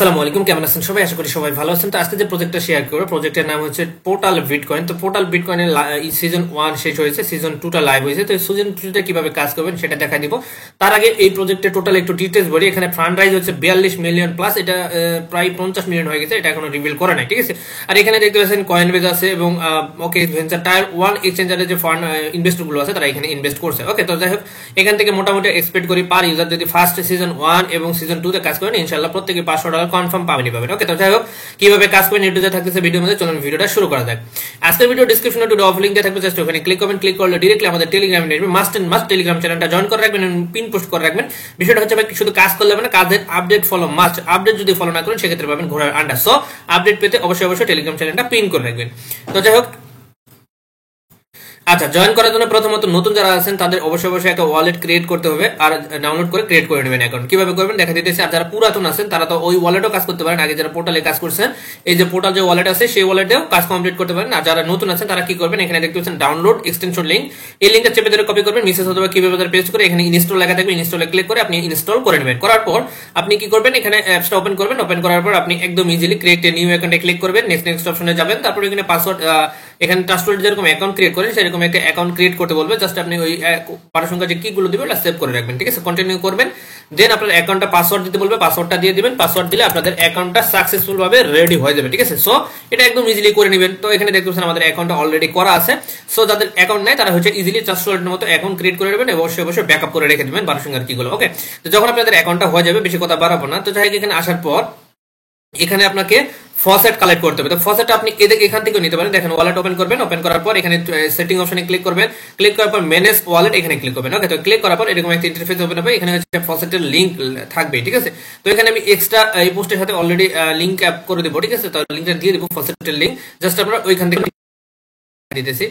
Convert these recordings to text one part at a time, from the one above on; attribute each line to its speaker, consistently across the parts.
Speaker 1: আসসালামু আলাইকুম, কেমন আছেন সবাই? আশা করি সবাই ভালো আছেন। তো আজকে যে প্রজেক্টটা শেয়ার করবো, প্রজেক্টের নাম হচ্ছে পোর্টাল বিটকয়েন। তো পোর্টাল বিটকয়েনের সিজন 1 শেষ হয়েছে, সিজন 2টা লাইভ হয়েছে। তো সিজন 2তে কিভাবে কাজ করবেন সেটা দেখা দিব। তার আগে এই প্রজেক্টের টোটাল একটু ডিটেলস বলি। এখানে ফান্ড রাইজ হচ্ছে 42 মিলিয়ন প্লাস, এটা প্রায় 50 মিলিয়ন হয়ে গেছে, এটা এখনো রিভিল করা নাই, ঠিক আছে। আর এখানে দেখতে পাচ্ছেন কয়েনবেজ আছে এবং ওকে ভেঞ্চার টায়ার 1 এক্সচেঞ্জারের যে ফান্ড ইনভেস্টর গুলো আছে তারা এখানে ইনভেস্ট করছে। ওকে, তো যাই হোক, এখান থেকে মোটামুটি এক্সপেক্ট করি পার ইউজার যদি ফার্স্ট সিজন 1 এবং সিজন 2 তে কাজ করেন, ইনশাআল্লাহ প্রত্যেকে $500 কনফার্ম পাবেন। ওকে, তো যাই হোক, কিভাবে কাজ করবেন ইউটিউবে থাকতেছে ভিডিওর মধ্যে। চলুন ভিডিওটা শুরু করা যাক। আজকের ভিডিও ডেসক্রিপশনে টু অফ লিংক দেওয়া থাকবে, জাস্ট ওখানে ক্লিক করবেন। ক্লিক করলে ডাইরেক্টলি আমাদের টেলিগ্রামে নিয়ে যাবে। মাস্ট এন্ড মাস্ট টেলিগ্রাম চ্যানেলটা জয়েন করে রাখবেন এবং পিন পোস্ট করে রাখবেন। বিষয়টা হচ্ছে ভাই, শুধু কাজ করলে হবে না, কাজের আপডেট ফলো মাস্ট। আপডেট যদি ফলো না করেন সেক্ষেত্রে পাবেন ঘোড়ার আন্ডা। সো আপডেট পেতে অবশ্যই অবশ্যই টেলিগ্রাম চ্যানেলটা পিন করে রাখবেন। তো যাই হোক, আচ্ছা, জয়েন করার জন্য প্রথমত নতুন যারা আছেন তাদের অবশ্যই অবশ্যই একটা ওয়ালেট ক্রিয়েট করতে হবে আর ডাউনলোড করে ক্রিয়েট করে নেবেন অ্যাকাউন্ট। কিভাবে করবেন দেখা দিতেছে। আর যারা পুরাতন আছেন তারা তো ওই ওয়ালেটও কাজ করতে পারেন, আগে যারা পোর্টালে কাজ করছেন এই যে পোর্টাল যে ওয়ালেট আছে সেই ওয়ালেটেও কাজ কমপ্লিট করতে পারেন। আর যারা নতুন আছেন তারা কি করবেন, এখানে দেখতে পাচ্ছেন ডাউনলোড এক্সটেনশন লিংক, এই লিংকটা চেপে ধরে কপি করবেন, মেসেজ অথবা কিভাবে পেস্ট করে এখানে ইনস্টল লেখা থাকবে, ইনস্টলে ক্লিক করে আপনি ইনস্টল করে নেবেন। করার পর আপনি কি করবেন, এখানে অ্যাপসটা ওপেন করবেন। ওপেন করার পর আপনি একদম ইজিলি ক্রিয়েট এ নিউ অ্যাকাউন্টে ক্লিক করবেন, নেক্সট অপশনে যাবেন। তারপর এখানে পাসওয়ার্ড, এখানে ট্রাস্টেড যেরকম অ্যাকাউন্ট ক্রিয়েট করেন সেরকম একটা অ্যাকাউন্ট ক্রিয়েট করতে বলবে। জাস্ট আপনি ওই পার সংখ্যা যে কিগুলো দিবেন ওটা সেভ করে রাখবেন, ঠিক আছে। কন্টিনিউ করবেন। দেন আপনার অ্যাকাউন্টটা পাসওয়ার্ড দিতে বলবে, পাসওয়ার্ডটা দিয়ে দিবেন। পাসওয়ার্ড দিলে আপনাদের অ্যাকাউন্টটা সাকসেসফুল ভাবে রেডি হয়ে যাবে, ঠিক আছে। সো এটা একদম ইজিলি করে নেবেন। তো এখানে দেখতেছেন আমাদের অ্যাকাউন্টটা অলরেডি করা আছে। সো যাদের অ্যাকাউন্ট নাই তারা হচ্ছে ইজিলি ট্রাস্টেড মতো অ্যাকাউন্ট ক্রিয়েট করে নেবেন এবং অবশ্যই অবশ্যই ব্যাকআপ করে রেখে দিবেন 12 সংখ্যার কিগুলো। ওকে, তো যখন আপনাদের অ্যাকাউন্টটা হয়ে যাবে, বেশি কথা বাড়াবো না। তো যাই হোক, এখানে আসার পর এখানে আপনাকে ফসেট কালেক্ট করতে হবে। তো ফসেটটা আপনি এখান থেকে নিতে পারেন। দেখেন ওয়ালেট ওপেন করবেন, ওপেন করার পর এখানে সেটিং অপশনে ক্লিক করবেন। ক্লিক করার পর ম্যানেজ ওয়ালেট এখানে ক্লিক করবেন। ওকে, তো ক্লিক করার পর এরকম একটা ইন্টারফেস ওপেন হবে। এখানে হচ্ছে ফসেটের লিংক থাকবে, ঠিক আছে। তো এখানে আমি এক্সট্রা এই পোস্টের সাথে অলরেডি লিংক অ্যাপ করে দেবো, ঠিক আছে। তো লিংকটা দিয়ে দেবো, ফসেটের লিংক। জাস্ট আপনারা ওইখান থেকে দিতেছি।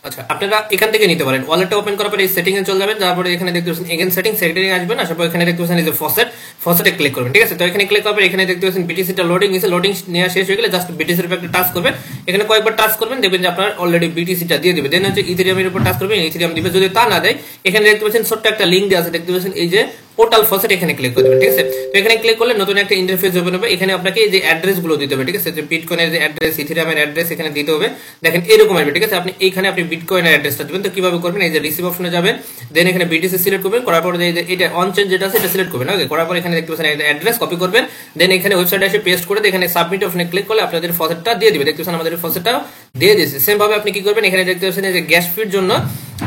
Speaker 1: আচ্ছা, আপনারা এখান থেকে নিতে পারেন। ওয়ালেটটা ওপেন করার পর এই সেটিং এ চলে যাবেন। তারপরে এখানে দেখতে পাচ্ছেন এগেন সেটিং আসবেন। আসার পর এখানে দেখতে পাচ্ছেন এই যে ফসেটে ক্লিক করবেন, ঠিক আছে। তো এখানে ক্লিক করার পর এখানে দেখতে পাচ্ছেন বিটিসিটা লোডিং নিছে। লোডিং নেওয়া শেষ হয়ে গেলে জাস্ট বিটিসির উপর একটা টাচ করবেন। এখানে কয়েকবার টাচ করবেন, দেখবেন যে আপনার অলরেডি বিটিসিটা দিয়ে দিবে। দেন হচ্ছে ইথেরিয়ামের উপর টাচ করবেন, ইথেরিয়াম দিবে। যদি তা না দেয়, এখানে দেখতে পাচ্ছেন ছোট্ট একটা লিংক দেওয়া আছে, দেখতে পাচ্ছেন এই যে পোর্টাল ফসেট, এখানে ক্লিক করে দেবেন, ঠিক আছে। তো এখানে ক্লিক করলে নতুন একটা ইন্টারফেস ওপেন হবে। এখানে আপনাকে এই যে অ্যাড্রেস গুলো দিতে হবে, ঠিক আছে। যে বিটকয়েনের যে অ্যাড্রেস, ইথেরিয়ামের অ্যাড্রেস এখানে দিতে হবে। দেখেন এরকম আসবে, ঠিক আছে। আপনি এইখানে আপনি বিটকয়েনের অ্যাড্রেসটা দিবেন। তো কিভাবে করবেন, এই যে রিসিভ অপশনে যাবেন, দেন এখানে বিটিসি সিলেক্ট করবেন। করার পর এই যে এটা অন চেঞ্জ যেটা আছে এটা সিলেক্ট করবেন। ওকে, করার পর এখানে দেখতে পাচ্ছেন এই অ্যাড্রেস কপি করবেন। দেন এখানে ওয়েবসাইটে এসে পেস্ট করে এখানে সাবমিট অপশনে ক্লিক করলে আপনাদের ফসেটটা দিয়ে দিবে। দেখতে পাচ্ছেন আমাদের ফসেটটাও দিয়ে দিয়েছে। সেম ভাবে আপনি কি করবেন, এখানে দেখতে পাচ্ছেন এই যে গ্যাস ফির জন্য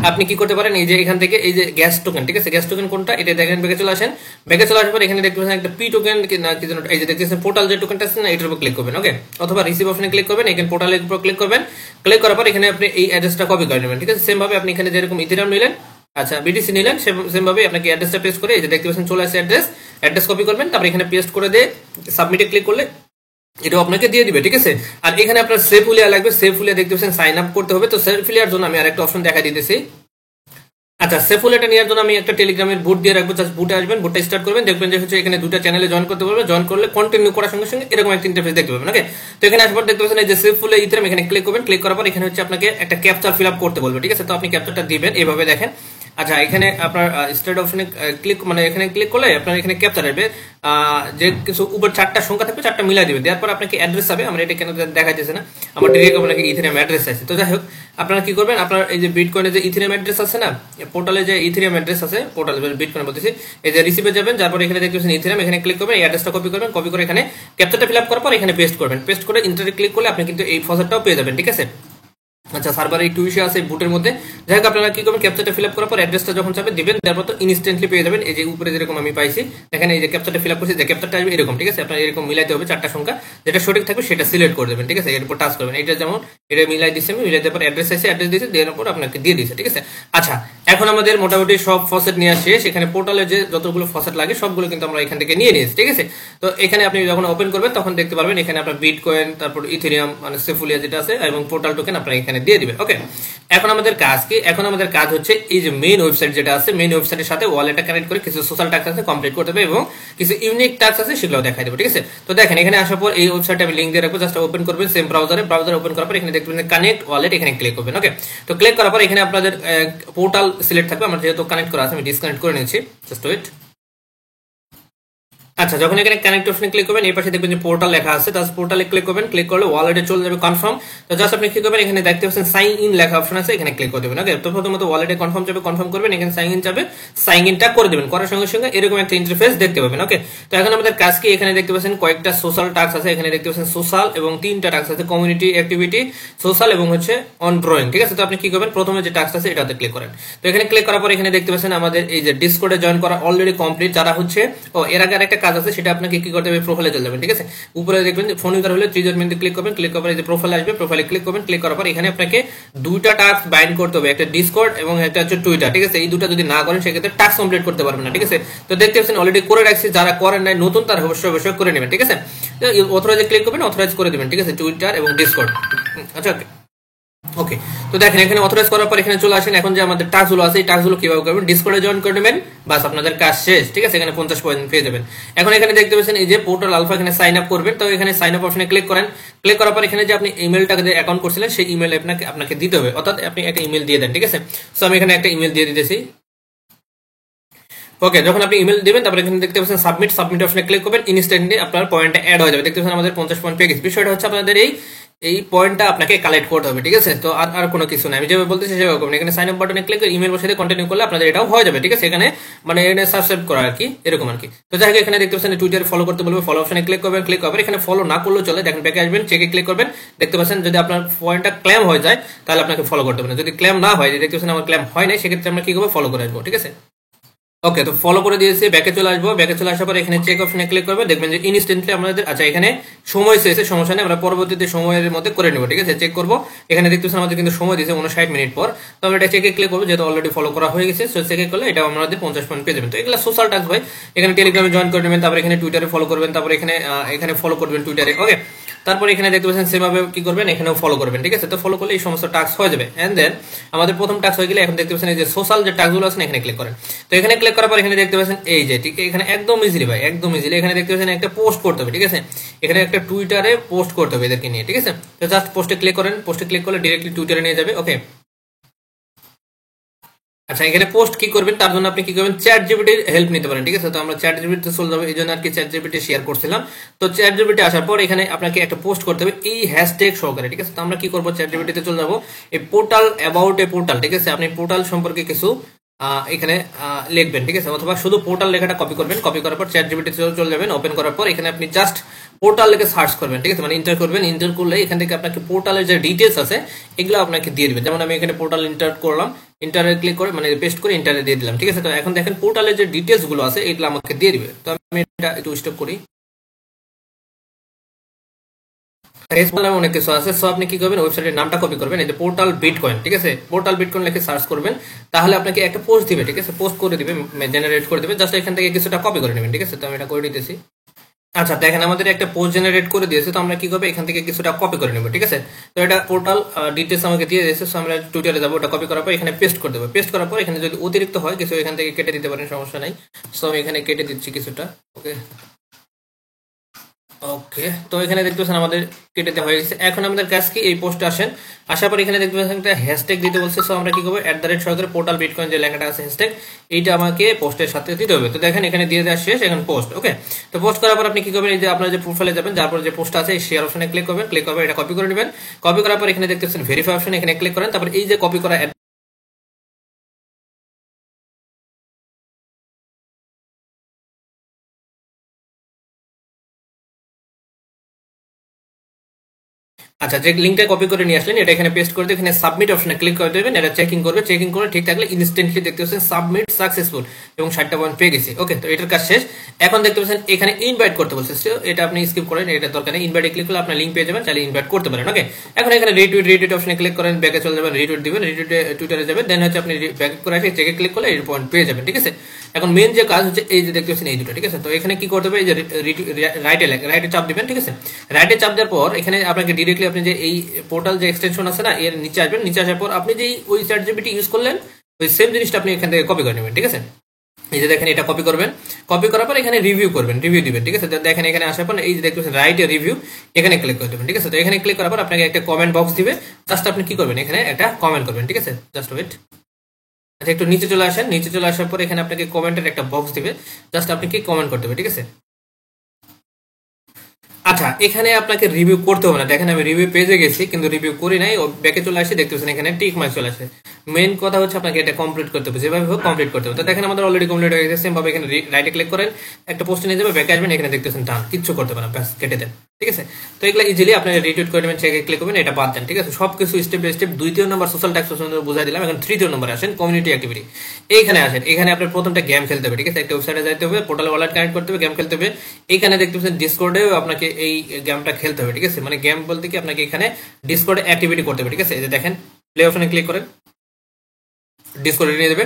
Speaker 1: আপনি কি করতে পারেন, এই যে এখান থেকে এই যে গ্যাস টোকেন, ঠিক আছে। গ্যাস টোকেন কোনটা, এটা দেখেন, ব্যাকে চলে আসেন। ব্যাকে চলে আসার পর এখানে দেখতে পাচ্ছেন একটা পি টোকেন না কি যেন, এই যে দেখতেছেন পোর্টাল যে টোকেনটা আছে না, এটার উপর ক্লিক করবেন। ওকে, অথবা রিসিভ অপশনে ক্লিক করবেন, এখানে পোর্টালের উপর ক্লিক করবেন। ক্লিক করার পর এখানে আপনি এই অ্যাড্রেসটা কপি করে নেবেন, ঠিক আছে। সেম ভাবে আপনি এখানে যেরকম ইথেরিয়াম নিলেন, আচ্ছা বিটিসি নিলেন, সেম ভাবে আপনাকে অ্যাড্রেসটা পেস্ট করে এই যে দেখতে পাচ্ছেন চলে আসছে অ্যাড্রেস কপি করবেন। তারপর এখানে পেস্ট করে দিয়ে সাবমিটে ক্লিক করলে এটা আপনাকে দিয়ে দিবে, ঠিক আছে। আর এখানে আপনার সেফ উলিয়া লাগবে। সেফ উলিয়া দেখতে পাচ্ছেন সাইন আপ করতে হবে। তো সেফ উলিয়ার জন্য আমি আরেকটা অপশন দেখা দিতেছি। আচ্ছা, সেফুল এটা নেওয়ার জন্য আমি একটা টেলিগ্রামের বুট দিয়ে রাখবো। জাস্ট বুটে আসবেন, বুটটা স্টার্ট করবেন, দেখবেন যে হচ্ছে এখানে দুটো চ্যানেলে জয়েন করতে পারবে। জয়েন করলে কন্টিনিউ করার সঙ্গে সঙ্গে এরকম একটা ইন্টারফেস দেখতে পাবেন। ওকে, তো এখানে আসবার দেখতে পাচ্ছেন এই যে সেফুল ইথেরিয়াম, এখানে ক্লিক করবেন। ক্লিক করার পর এখানে হচ্ছে আপনাকে একটা ক্যাপচার ফিল আপ করতে বলবে, ঠিক আছে। তো আপনি ক্যাপচারটা দিবেন এইভাবে, দেখেন। আচ্ছা, এখানে আপনার স্টার্ট অপশনে ক্লিক, মানে এখানে ক্লিক করলে আপনার এখানে ক্যাপচার আসবে। যে কিছু উপর 4টা সংখ্যা থাকবে, 4টা মিলাই দিবেন। দেওয়ার পর আপনাকে অ্যাড্রেস হবে। আমরা এটা কেন দেখাইতেছে না, আমার ডিরেক্ট আপনাকে ইথেরিয়াম অ্যাড্রেস আছে। তো যাই হোক, আপনারা কি করবেন, আপনার এই যে বিটকয়েনের যে ইথেরিয়াম অ্যাড্রেস আছে না, পোর্টালে যে ইথেরিয়াম অ্যাড্রেস আছে, পোর্টালে বিটকয়েন বলতেছি, এই যে রিসিভে যাবেন। তারপর এখানে দেখতেছেন ইথেরিয়াম, এখানে ক্লিক করবেন, এই অ্যাড্রেসটা কপি করবেন। কপি করে এখানে ক্যাপচারটা ফিল আপ করার পর এখানে পেস্ট করবেন। পেস্ট করে ইন্টারে ক্লিক করলে আপনি কিন্তু এই ফসেটটাও পেয়ে যাবেন, ঠিক আছে। আচ্ছা, সার্ভারে একটু ইস্যু আছে বুটের মধ্যে। যাই হোক, আপনারা কি করবেন, ক্যাপচারটা ফিল আপ করার পর অ্যাড্রেসটা যখন চাপে দিবেন, তারপর তো ইনস্ট্যান্টলি পেয়ে যাবেন। এই যে উপরে যেরকম আমি পাইছি, দেখেন এই যে ক্যাপচারটা ফিল আপ করছি, যে ক্যাপচারটা আসবে এরকম, ঠিক আছে। আপনার এরকম মিলাইতে হবে 4টা সংখ্যা, যেটা সঠিক থাকবে সেটা সিলেক্ট করে দেবেন, ঠিক আছে। এর উপর টাচ করবেন। এটা যেমন এটা মিলাই দিচ্ছি আমি, মিলাই দেওয়ার পর অ্যাড্রেস আছে, অ্যাড্রেস দিয়েছে, দেওয়ার পর আপনাকে দিয়ে দিয়েছে, ঠিক আছে। আচ্ছা, এখন আমাদের মোটামুটি সব ফসেট নেওয়া শেষ। এখানে পোর্টালে যে যতগুলো ফসেট লাগে সবগুলো কিন্তু আমরা এখান থেকে নিয়ে নিয়েছি, ঠিক আছে। তো এখানে আপনি যখন ওপেন করবেন তখন দেখতে পারবেন এখানে আপনার বিটকয়েন, তারপর ইথেরিয়াম মানে সেফুলিয়া যেটা আছে, এবং পোর্টাল টোকেন আপনারা এখানে দিয়ে দিবেন। ওকে, এখন আমাদের কাজ কি, এখন আমাদের কাজ হচ্ছে এই যে মেইন ওয়েবসাইট যেটা আছে, মেইন ওয়েবসাইটের সাথে ওয়ালেটটা কানেক্ট করে কিছু সোশ্যাল টাস্ক আছে কমপ্লিট করতে হবে এবং কিছু ইউনিক টাস্ক আছে সেগুলো দেখাই দেবো, ঠিক আছে। তো দেখেন এখানে আসার পর এই ওয়েবসাইটে আমি লিংক দিয়ে রাখবো। জাস্ট ওপেন করবেন সেম ব্রাউজারে ওপেন করার পর এখানে দেখবেন কানেক্ট ওয়ালেট, এখানে ক্লিক করবেন। ওকে, তো ক্লিক করার পর এখানে আপনাদের পোর্টাল সিলেক্ট থাকবে। আমার যেহেতু কানেক্ট করা আছে আমি ডিসকানেক্ট করে নিয়েছি, জাস্ট ওয়েট। আচ্ছা, যখন এখানে কানেক্ট অপশনে ক্লিক করবেন এই পাশে দেখবেন যে পোর্টাল লেখা আছে, জাস্ট পোর্টালে ক্লিক করবেন, ক্লিক করলে ওয়ালেটে চলে যাবে কনফার্ম। তো জাস্ট আপনি কি করবেন, এখানে দেখতে পাচ্ছেন সাইন ইন লেখা অপশন আছে, এখানে ক্লিক করে দেবেন। ওকে, তো প্রথমত ওয়ালেটে কনফার্ম যাবে, কনফার্ম করবেন, এখানে সাইন ইন যাবে, সাইন ইনটা করে দেবেন। করার সঙ্গে সঙ্গে এরকম একটা ইন্টারফেস দেখতে পাবেন। ওকে, তো এখন আমাদের কাজ কি, এখানে দেখতে পাচ্ছেন কয়েকটা সোশ্যাল টাস্ক আছে, এখানে দেখতে পাচ্ছেন সোশ্যাল এবং 3টা টাস্ক আছে, কমিউনিটি অ্যাক্টিভিটি, সোশ্যাল এবং হচ্ছে অন ড্রয়িং। ঠিক আছে, তো আপনি কি করবেন, প্রথমে যে টাস্ক আছে এটাতে ক্লিক করেন। তো এখানে ক্লিক করার পর এখানে দেখতে পাচ্ছেন আমাদের এই যে ডিসকর্ডে জয়েন করা অলরেডি কমপ্লিট। যারা হচ্ছে এর আগে আরেকটা কাজ আছে, সেটা আপনাকে কি করতে হবে, প্রোফাইলে চলে যাবেন। ঠিক আছে, উপরে দেখবেন ফোন ইউজার হলে 3 ডট মেনুতে ক্লিক করবেন, ক্লিক করার পর এই যে প্রোফাইল আসবে, প্রোফাইলে ক্লিক করবেন, ক্লিক করার পর এখানে আপনাকে 2টা টাস্ক বাইন্ড করতে হবে, একটা ডিসকর্ড এবং একটা হচ্ছে টুইটার। ঠিক আছে, এই দুটো যদি না করেন সেক্ষেত্রে টাস্ক কমপ্লিট করতে পারবেন না। ঠিক আছে, তো দেখতে পাচ্ছেন অলরেডি করে রাখছি, যারা করেন নাই নতুন তারা অবশ্যই করে নেবেন। ঠিক আছে, অথরাইজে ক্লিক করবেন, অথরাইজ করে দিবেন। ঠিক আছে, টুইটার এবং ডিসকর্ড। আচ্ছা, ওকে, তো দেখেন এখানে অথরাইজ করার পর এখানে চলে আসেন। এখন যে আমাদের টাস্কগুলো আছে এই টাস্কগুলো কিভাবে করবেন, ডিসকর্ডে জয়েন করে নেবেন, বাস আপনাদের কাজ শেষ। ঠিক আছে, এখানে 50 পয়েন্ট পেয়ে যাবেন। এখন এখানে দেখতে পাচ্ছেন এই যে পোর্টাল আলফা, এখানে সাইন আপ করবেন। তো এখানে সাইন আপ অপশনে ক্লিক করেন, ক্লিক করার পর এখানে যে আপনি ইমেলটাকে যে অ্যাকাউন্ট করছিলেন সেই ইমেল আপনাকে দিতে হবে, অর্থাৎ আপনি একটা ইমেল দিয়ে দেন। ঠিক আছে, সো আমি এখানে একটা ইমেল দিয়ে দিতেছি। ওকে, যখন আপনি ইমেল দিবেন তারপরে এখানে দেখতে পাচ্ছেন সাবমিট অপশনে ক্লিক করবেন, ইনস্ট্যান্টলি আপনার পয়েন্টটা অ্যাড হয়ে যাবে। দেখতে পাচ্ছেন আমাদের 50 পয়েন্ট পেয়ে গেছে। বিষয়টা হচ্ছে আপনাদের এই পয়েন্টটা আপনাকে কালেক্ট করতে হবে। ঠিক আছে, তো আর কোনো কিছু নাই, আমি যেভাবে বলতেছি সেভাবে করবেন। এখানে সাইন আপ বাটনে ক্লিক করে ইমেল বসে কন্টিনিউ করলে আপনাদের এটাও হয়ে যাবে। ঠিক আছে, এখানে মানে এখানে সাবস্ক্রাইব করা আর কি, এরকম আর কি। তো যাই হোক, এখানে দেখতে পাচ্ছেন টুইটারে ফলো করতে বলবে, ফলো অপশনে ক্লিক করবেন, ক্লিক করবেন। এখানে ফলো না করলেও চলে, দেখেন ব্যাকে আসবেন, চেকে ক্লিক করবেন, দেখতে পাচ্ছেন যদি আপনার পয়েন্টটা ক্লেম হয়ে যায় তাহলে আপনাকে ফলো করতে হবে না। যদি ক্লেম না হয়, দেখতে পাচ্ছেন আমার ক্লেম হয় নাই, সেক্ষেত্রে আমরা কি করবো, ফলো করে আসবো। ঠিক আছে, ওকে, তো ফলো করে দিয়েছি, ব্যাকে চলে আসবো। ব্যাকে চলে আসার পর এখানে চেক অপশনে ক্লিক করবে, দেখবেন যে ইনস্ট্যান্টলি আমাদের, আচ্ছা এখানে সময় শেষে সমস্যা নেই, আমরা পরবর্তীতে সময়ের মধ্যে করে নেবো। ঠিক আছে, চেক করবো, এখানে দেখতেছেন আমাদের কিন্তু সময় দিয়েছে 59 মিনিট পর। তো আমরা এটা চেকে ক্লিক করবো, যেহেতু অলরেডি ফলো করা হয়ে গেছে, সো চেকে করলে এটা আমাদের 50 পয়েন্ট পেয়ে যাবেন। তো এগুলো সোশ্যাল টাস্ক ভাই, এখানে টেলিগ্রামে জয়েন করে নেবেন, তারপর এখানে টুইটারে ফলো করবেন, তারপর এখানে ফলো করবেন টুইটারে। ওকে, তারপর এখানে দেখতে পাচ্ছেন সেভাবে কি করবেন, এখানেও ফলো করবেন। ঠিক আছে, তো ফলো করলে এই সমস্ত টাস্ক হয়ে যাবে। এন্ড দেন আমাদের প্রথম টাস্ক হয়ে গেলে এখন দেখতে পাচ্ছেন এই যে সোশ্যাল যে টাস্কগুলো আছে এখানে ক্লিক করেন। তো এখানে ক্লিক করার পর এখানে দেখতে পাচ্ছেন এই যে, ঠিক এখানে একদম ইজিলি ভাই, একদম ইজিলি এখানে দেখতে পাচ্ছেন একটা পোস্ট করতে হবে। ঠিক আছে, এখানে একটা টুইটারে পোস্ট করতে হবে এদেরকে নিয়ে। ঠিক আছে, তো জাস্ট পোস্টে ক্লিক করেন, পোস্টে ক্লিক করলে ডিরেক্টলি টুইটারে নিয়ে যাবে। ওকে, আচ্ছা এখানে পোস্ট কি করবেন, তার জন্য আপনি কি করবেন, চ্যাট জিপিটির হেল্প নিতে পারেন। ঠিক আছে, তো আমরা চ্যাট জিপিটিতে চলে যাবো, এই জন্য আর কি চ্যাট জিপিটি শেয়ার করছিলাম। তো চ্যাট জিপিটি আসার পর এখানে আপনাকে একটা পোস্ট করতে হবে এই হ্যাশট্যাগ সহকারে। ঠিক আছে, তো আমরা কি করবো, চ্যাট জিপিটিতে চলে যাবো, এই পোর্টাল অ্যাবাউট এ পোর্টাল। ঠিক আছে, আপনি পোর্টাল সম্পর্কে কিছু এখানে লিখবেন। ঠিক আছে, অথবা শুধু পোর্টাল লেখাটা কপি করবেন, কপি করার পর চ্যাট জিপিটি চলে যাবেন, ওপেন করার পর এখানে আপনি জাস্ট পোর্টাল লিখে সার্চ করবেন। ঠিক আছে, মানে ইন্টার করবেন, ইন্টার করলে এখান থেকে আপনাকে পোর্টালের যে ডিটেলস আছে এগুলো আপনাকে দিয়ে দিবেন। যেমন আমি এখানে পোর্টাল ইন্টার করলাম, ইন্টারে ক্লিক করে মানে পেস্ট করে ইন্টারে দিয়ে দিলাম। ঠিক আছে, তো এখন দেখেন পোর্টালের যে ডিটেলস গুলো আছে এগুলো আমাকে দিয়ে দিবে। তো আমি এটা একটু স্টপ করি, অনেক কিছু আছে। সো আপনি কি করবেন, ওয়েবসাইটের নামটা কপি করবেন, এই যে পোর্টাল বিটকয়েন। ঠিক আছে, পোর্টাল বিটকয়েন লিখে সার্চ করবেন, তাহলে আপনাকে একটা পোস্ট দিবে। ঠিক আছে, পোস্ট করে দিবে, জেনারেট করে দিবে, জাস্ট এখান থেকে কিছুটা কপি করে নেবেন। ঠিক আছে, তো আমি এটা করে দিতেছি। আচ্ছা দেখেন আমাদের একটা পোস্ট জেনারেট করে দিয়েছে, তো আমরা কি করবো, এখান থেকে কিছুটা কপি করে নেব। ঠিক আছে, তো এটা পোর্টাল ডিটেলস আমাকে দিয়ে দিয়েছে, সো আমরা টুইটারে যাবো, ওটা কপি করার পর এখানে পেস্ট করে দেবো। পেস্ট করার পর এখানে যদি অতিরিক্ত হয় কিছু এখান থেকে কেটে দিতে পারেন, সমস্যা নাই। সো আমি এখানে কেটে দিচ্ছি কিছুটা। ওকে, ওকে, তো এখানে দেখতে পাচ্ছেন আমাদের কেটে দেওয়া হয়ে গেছে। এখন আমাদের কাজ কি, এই পোস্টে আসেন, আসার পর এখানে দেখতে পাচ্ছেন একটা হ্যাশট্যাগ দিতে বলছে। সো আমরা কি করবো, @সহকারে পোর্টাল বিটকয়েন যে লেখাটা আছে হ্যাশট্যাগ, এইটা আমাকে পোস্টের সাথে দিতে হবে। তো দেখেন এখানে দিয়ে দেওয়া শেষ, এখন পোস্ট। ওকে, তো পোস্ট করার পর আপনি কি করবেন, এই যে আপনার যে প্রোফাইলে যাবেন, যারপর যে পোস্ট আছে শেয়ার অপশনে ক্লিক করবেন, ক্লিক করার পর এটা কপি করে নেবেন। কপি করার পর এখানে দেখতে পাচ্ছেন ভেরিফাই অপশন, এখানে ক্লিক করেন, তারপর এই যে কপি করা আচ্ছা যে লিঙ্কটা কপি করে নিয়ে আসলেন এটা এখানে পেস্ট করে দিয়ে এখানে সাবমিট অপশনে ক্লিক করে দেবেন। এটা চেকিং করবে, চেকিং করে ঠিক থাকলে ইনস্ট্যান্টলি দেখতে পাচ্ছেন সাবমিট সাকসেসফুল এবং 60টা পয়েন্ট পেয়ে গেছি। ওকে, তো এটার কাজ শেষ। এখন দেখতে পাচ্ছেন এখানে ইনভাইট করতে বলছে, এটা আপনি স্কিপ করেন, এটা দরকার নেই। ইনভাইটে ক্লিক করলে আপনার লিঙ্ক পেয়ে যাবেন, চাইলে ইনভাইট করতে পারেন। ওকে, এখন এখানে রিটুইট অপশনে ক্লিক করেন, ব্যাকে চলে যাবেন, রিটুইট দিবেন, রিটুইটে টুইটারে যাবেন, দেন হচ্ছে আপনি ব্যাক করে আসে চেকে ক্লিক করলে এই পয়েন্ট পেয়ে যাবেন। ঠিক আছে, এখন মেন যে কাজ হচ্ছে এই যে দেখতে পাচ্ছেন এই দুটো। ঠিক আছে, তো এখানে কি করতে হবে, এই যে রাইটে চাপ দিবেন। ঠিক আছে, রাইটে চাপ দেওয়ার পর এখানে আপনাকে ডিরেক্টলি আপনি যে এই পোর্টাল যে এক্সটেনশন আছে না এর নিচে আসবেন, নিচে আসার পর আপনি যে ওই চ্যাট জিপিটি ইউজ করলেন ওই সেম জিনিসটা আপনি এখান থেকে কপি করে নেবেন। ঠিক আছে, এই যে দেখেন এটা কপি করবেন, কপি করার পর এখানে রিভিউ করবেন, রিভিউ দিবেন। ঠিক আছে, দেখেন এখানে আসার পর এই যে দেখতেছেন রাইট এ রিভিউ, এখানে ক্লিক করে দেবেন। ঠিক আছে, তো এখানে ক্লিক করার পর আপনাকে একটা কমেন্ট বক্স দিবে, জাস্ট আপনি কি করবেন, এখানে একটা কমেন্ট করবেন। ঠিক আছে, জাস্ট ওয়েট। আচ্ছা একটু নিচে চলে আসেন, নিচে চলে আসার পর এখানে আপনাকে কমেন্টের একটা বক্স দিবে, জাস্ট আপনি কি কমেন্ট করতে হবে। ঠিক আছে, আচ্ছা, এখানে আপনাকে রিভিউ করতে হবে না। দেখেন আমি রিভিউ পেজে গেছি কিন্তু রিভিউ করি নাই, ও ব্যাকে চলে আসে, দেখতে পাচ্ছেন এখানে টিক মার্ক চলে আসে। মেইন কথা হচ্ছে আপনাকে এটা কমপ্লিট করতে হবে, যেভাবে হোক কমপ্লিট করতে হবে। তো দেখেন আমাদের অলরেডি কমপ্লিট হয়ে গেছে। সেম ভাবে এখানে রাইটে ক্লিক করেন, একটা পোস্টে নিয়ে যাবে, ব্যাকে আসবেন, এখানে দেখতেছেন ডান, কিচ্ছু করতে পারেন, ব্যাস কেটে দেন। ঠিক আছে, তো এগুলো ইজিলি আপনি রিটুইট করে নেবেন, চেকে ক্লিক করবেন, এটা বাদ দেন। ঠিক আছে, সবকিছু step by step. 2 number social tax বুঝাই দিলাম। এখন 3 নম্বরে আসেন, কমিউনিটি অ্যাক্টিভিটি। এইখানে আসেন, এখানে আপনার প্রথমটা গেম খেলতে হবে। ঠিক আছে, একটা ওয়েবসাইটে যাইতে হবে, পোর্টাল ওয়ালেট কানেক্ট করতে হবে, গেম খেলতে হবে। এইখানে দেখতে পাচ্ছেন ডিসকর্ডেও আপনাকে এই গেমটা খেলতে হবে। ঠিক আছে, মানে গেম বলতে কি আপনাকে এখানে ডিসকর্ডে অ্যাক্টিভিটি করতে হবে। ঠিক আছে, এই যে দেখেন প্লে অপশনে ক্লিক করেন, ডিসকর্ডে নিয়ে যাবে।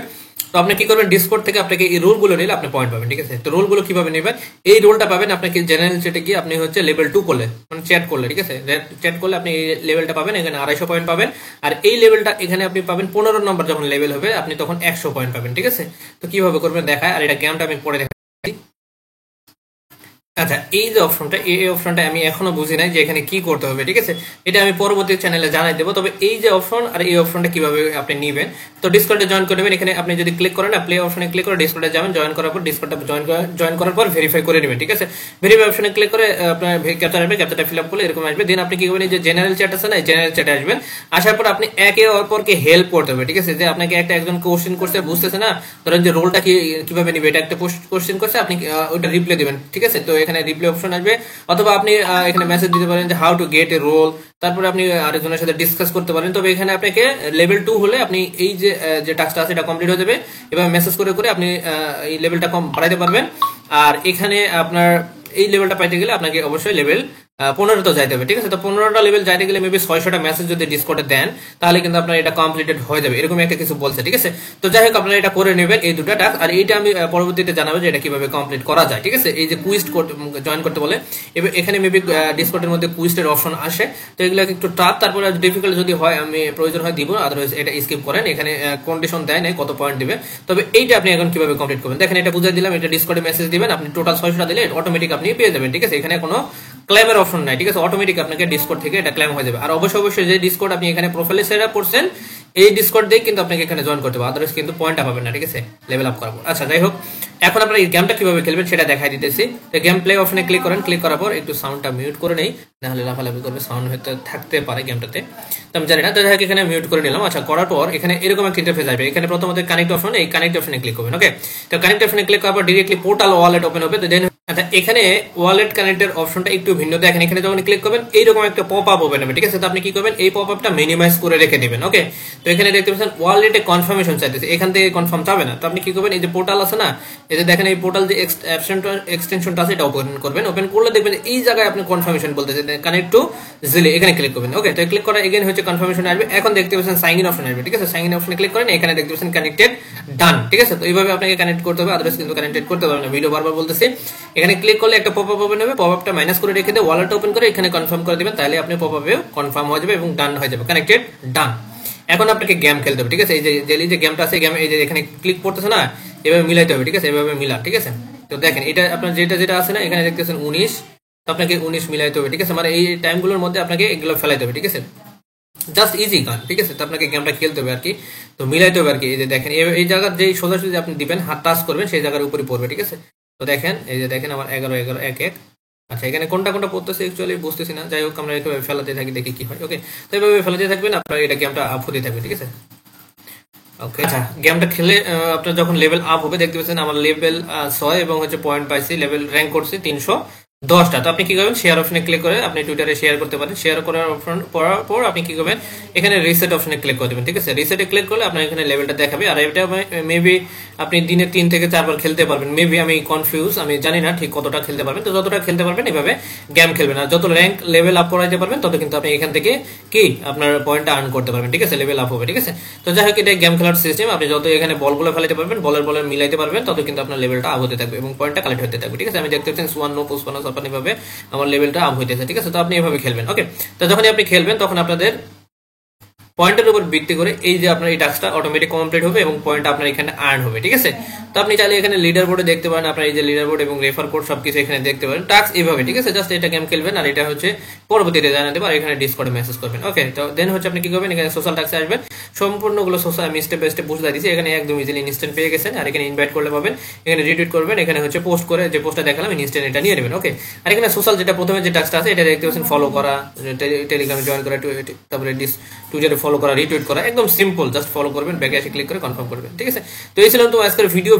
Speaker 1: তো আপনি কি করবেন, ডিসকর্ড থেকে আপনাকে এই রোলগুলো নিলে আপনি পয়েন্ট পাবেন। ঠিক আছে, তো রোলগুলো কিভাবে নেবেন, এই রোলটা পাবেন আপনাকে জেনারেল চ্যাটে গিয়ে, আপনি হচ্ছে লেভেল 2 করলে, মানে চ্যাট করলে। ঠিক আছে, চ্যাট করলে আপনি এই লেভেলটা পাবেন, এখানে 250 পয়েন্ট পাবেন। আর এই লেভেলটা এখানে আপনি পাবেন 15 নম্বর যখন লেভেল হবে, আপনি তখন 100 পয়েন্ট পাবেন। ঠিক আছে, তো কিভাবে করবেন দেখায়, আর এটা গেমটা আমি পরে দেখাই। আচ্ছা, এই যে অপশনটা, এই অপশনটা আমি এখনো বুঝি নাই যে এখানে কি করতে হবে। ঠিক আছে, এটা আমি পরবর্তী চ্যানেলে জানাই দেবো। তবে এই যে অপশন আর এই অপশনটা কিভাবে আপনি নেবেন, তো ডিসকর্ডে জয়েন করে নেবেন। এখানে আপনি যদি ক্লিক করেন না, প্লে অপশনে ক্লিক করে ডিসকর্ডে যাবেন, জয়েন করার পর ডিসকর্ডটা জয়েন করার পর ভেরিফাই করে নেবেন। ঠিক আছে, ভেরিফাই অপশনে ক্লিক করে আপনার ক্যাপচার আসবে, ক্যাপচারটা ফিল আপ করলে এরকম আসবে। দেন আপনি কি করবেন, এই যে জেনারেল চ্যাট আছে না, এই জেনারেল চ্যাটে আসবেন। আসার পর আপনি একে অপরকে হেল্প করতে হবে। ঠিক আছে, যে আপনাকে একজন কোশ্চেন করছে, বুঝতেছে না, ধরেন যে রোলটা কিভাবে নিবে, এটা একটা কোশ্চেন করছে, আপনি ওইটা রিপ্লাই দিবেন। ঠিক আছে, তো এখানে রিপ্লাই অপশন আসবে, অথবা আপনি এখানে মেসেজ দিতে পারেন যে how to get a roll, তারপরে আপনি আরেকজনের সাথে ডিসকাস করতে পারেন। তবে এখানে আপনাকে লেভেল 2 হলে আপনি এই যে টাস্কটা আছে এটা কমপ্লিট হয়ে যাবে, এবার মেসেজ করে করে আপনি এই লেভেলটা কম বাড়াইতে পারবেন। আর এখানে আপনার এই লেভেলটা পাইতে গেলে আপনাকে অবশ্যই লেভেল 15 তো যাইতে হবে। ঠিক আছে, তো 15টা লেভেল যাইতে গেলে মেবি 600টা মেসেজ যদি ডিসকর্ডে দেন, তাহলে কিন্তু আপনার এটা কমপ্লিটেড হয়ে যাবে, এরকম একটা কিছু বলছে। ঠিক আছে, তো যাই হোক আপনারা এটা করে নেবেন এই দুটা টাস্ক। আর এইটা আমি পরবর্তীতে জানাবো যে এটা কিভাবে কমপ্লিট করা যায়। ঠিক আছে, এই যে কুইজ জয়েন করতে বলে, এখানে মেবি ডিসকর্ডের মধ্যে কুইজের অপশন আসে, তো এগুলো একটু টাফ, তারপরে ডিফিকাল্ট যদি হয় আমি প্রয়োজন হয় দিব, আদারওয়াইজ এটা স্কিপ করেন। এখানে কন্ডিশন দেয় নাই কত পয়েন্ট দিবে। তবে এইটা আপনি এখন কিভাবে কমপ্লিট করবেন দেখেন, এটা বুঝাই দিলাম। এটা ডিসকর্ডে মেসেজ দিবেন, আপনি টোটাল 600টা দিলে অটোমেটিক আপনি পেয়ে যাবেন। ঠিক আছে, এখানে কোনো ক্লেমের অপশন নাই। ঠিক আছে, অটোমেটিক আপনাকে ডিসকর্ড থেকে এটা ক্লেম হয়ে যাবে। আর অবশ্যই যে ডিসকর্ড আপনি এখানে প্রোফাইলে সেট আপ করছেন, এই ডিসকর্ড দিয়ে কিন্তু আপনাকে এখানে জয়েন করতে হবে, আদারওয়াইজ কিন্তু পয়েন্ট পাবেন না। ঠিক আছে, লেভেল আপ করাবো। আচ্ছা, যাই হোক, এখন আপনারা এই গেমটা কিভাবে খেলবেন সেটা দেখাই দিতেছি। তো গেম প্লে অপশনে ক্লিক করেন, ক্লিক করার পর একটু সাউন্ডটা মিউট করে নেই, নাহলে লাফালাফি করবে, সাউন্ড হয়তো থাকতে পারে গেমটাতে, তো আমি জানি না। তো যাই হোক, এখানে মিউট করে নিলাম। আচ্ছা, করার পর এখানে এরকম একটা ইন্টারফেস আসবে। এখানে প্রথমত কানেক্ট অপশন, এই কানেক্ট অপশনে ক্লিক করবেন। ওকে, তো কানেক্ট অপশনে ক্লিক করার পর ডিরেক্টলি পোর্টাল ওয়ালেট ওপেন হবে। তো দেন আচ্ছা, এখানে ওয়ালেট কানেক্টের অপশনটা একটু ভিন্ন। দেখেন এখানে যখন ক্লিক করবেন এইরকম একটা পপ আপ ওপেন হবে। ঠিক আছে, তো আপনি কি করবেন, এই পপ আপটা মিনিমাইজ করে রেখে দিবেন। ওকে, তো এখানে দেখতে পাচ্ছেন ওয়ালেটে কনফার্মেশন চাইতেছে, এখান থেকে কনফার্ম চাবে না। তো আপনি কি করবেন, এই যে পোর্টাল আছে না, এই যে দেখেন এই পোর্টাল যে এক্সটেনশনটা আছে এটা ওপেন করবেন। ওপেন করলে দেখবেন এই জায়গায় আপনি কনফার্মেশন বলতেছে কানেক্ট টু জিলে, এখানে ক্লিক করবেন। ওকে, তো ক্লিক করা এগেইন হচ্ছে কনফার্মেশন আসবে। এখন দেখতে পাচ্ছেন সাইন ইন অপশন আসবে। ঠিক আছে, সাইন ইন অপশনে ক্লিক করেন, এখানে দেখতে পাচ্ছেন কানেক্টেড ডান। ঠিক আছে, তো এইভাবে আপনাকে কানেক্ট করতে হবে, আদারওয়াইজ কিন্তু কানেক্টেড করতে পারবেন না। ভিডিও বারবার বলতেছি, এখানে ক্লিক করলে একটা পপ আপ ওপেন হবে, পপ আপটা মাইনাস করে রেখে দিয়ে ওয়ালেট ওপেন করে এখানে কনফার্ম করে দিবেন, তাহলে আপনি পপ আপে কনফার্ম হয়ে যাবে এবং ডান হয়ে যাবে, কানেক্টেড ডান। এখন আপনাকে গেম খেলতে হবে। ঠিক আছে, এই যে গেমটা আছে, গেম এই যে এখানে ক্লিক করতেছে না, এভাবে মিলাইতে হবে। ঠিক আছে, এভাবে মিলা। ঠিক আছে, তো দেখেন এটা আপনার যেটা আছে না, এখানে দেখতেছেন 19, তো আপনাকে 19 মিলাইতে হবে। ঠিক আছে, মানে এই টাইমগুলোর মধ্যে আপনাকে এগুলো ফেলাইতে হবে। ঠিক আছে, জাস্ট ইজি গান। ঠিক আছে, তো আপনাকে গেমটা খেলতে হবে আর কি, তো মিলাইতে হবে আর কি। এই যে দেখেন এই জায়গার যে সোজাসুজি আপনি দিবেন, হাত টাচ করবেন, সেই জায়গার উপরে পড়বে। ঠিক আছে, তো দেখেন এই যে দেখেন আমার 11 11 1 1। আচ্ছা, এখানে কোনটা পড়তেছে অ্যাকচুয়ালি বুঝতেছি না। যাই হোক, আমরা এভাবে ফেলাতে থাকি, দেখি কি হয়। ওকে, তো এইভাবে ফেলাতে থাকবেন, আপনার এটা গেমটা আপ হতে থাকবে। ঠিক আছে, ওকে। আচ্ছা, গেমটা খেলে আপনার যখন লেভেল আপ হবে, দেখতে পাচ্ছেন আমার লেভেল 6 এবং হচ্ছে পয়েন্ট পাইছি, লেভেল র্যাঙ্ক করছি 310টা। তো আপনি কি করবেন, শেয়ার অপশনে ক্লিক করে আপনি টুইটারে শেয়ার করতে পারেন। শেয়ার করার অপশন পড়ার পর আপনি কি করবেন, এখানে রিসেট অপশনে ক্লিক করে দেবেন। ঠিক আছে, রিসেটে ক্লিক করলে আপনার এখানে লেভেলটা দেখাবে। আর এটা মেবি আপনি দিনে 3 থেকে 4 বার খেলতে পারবেন। মেবি আমি কনফিউজ, আমি জানি না ঠিক কতটা খেলতে পারবেন। তো যতটা খেলতে পারবেন এভাবে গেম খেলবেন, আর যত র্যাঙ্ক লেভেল আপ করাইতে পারবেন তত কিন্তু আপনি এখান থেকে কি আপনার পয়েন্টটা আর্ন করতে পারবেন। ঠিক আছে, লেভেল আপ হবে। ঠিক আছে, তো যাই হোক, এটা গেম খেলার সিস্টেম। আপনি যত এখানে বলগুলো ফেলাইতে পারবেন, বলের মিলাইতে পারবেন, তত কিন্তু আপনার লেভেলটা আপ হতে থাকবে এবং পয়েন্টটা কালেক্ট হতে থাকবে। ঠিক আছে, আমি দেখতে পাচ্ছেন সুয়ান্ন 55 56 এভাবে আমার লেভেলটা আপ হইতেছে। ঠিক আছে, তো আপনি এভাবে খেলবেন। ওকে, তো যখনই আপনি খেলবেন তখন আপনাদের পয়েন্টের উপর ভিত্তি করে এই যে আপনার এই টাস্কটা অটোমেটিক কমপ্লিট হবে এবং পয়েন্ট আপনার এখানে আর্ন হবে, ঠিক আছে। তো আপনি চাইলে এখানে লিডার বোর্ডে দেখতে পারেন, আপনার এই যে লিডার বোর্ড এবং রেফার কোড সবকিছু এখানে দেখতে পারেন। টাস্ক এইভাবে, ঠিক আছে, জাস্ট এটা গেম খেলবেন আর এটা হচ্ছে পরবর্তীতে জানাতে পারেন, এখানে ডিসকর্ডে মেসেজ করবেন। ওকে, তো দেন হচ্ছে আপনি কি করবেন, এখানে সোশ্যাল টাস্কে আসবেন, সম্পূর্ণগুলো সোশ্যাল আমি স্টেপ বাই স্টেপ বুঝিয়ে দিয়েছি, এখানে একদম ইজিলি ইনস্ট্যান্ট পেয়ে গেছেন। আর এখানে ইনভাইট করলে পাবেন, এখানে রিটুইট করবেন, এখানে হচ্ছে পোস্ট করে যে পোস্টটা দেখালাম ইনস্ট্যান্ট এটা নিয়ে নেবেন। ওকে, আর এখানে সোশ্যাল যেটা প্রথমে যে টাস্কটা আছে এটা দেখতে পাচ্ছেন ফলো করা, টেলিগ্রামে জয়েন করা, তারপরে টুইটারে ফলো করা, রিটুইট করা, একদম সিম্পল, জাস্ট ফলো করবেন, ব্যাকে এসে ক্লিক করে কনফার্ম করবেন, ঠিক আছে। তো এই ছিল তো আজকের ভিডিও।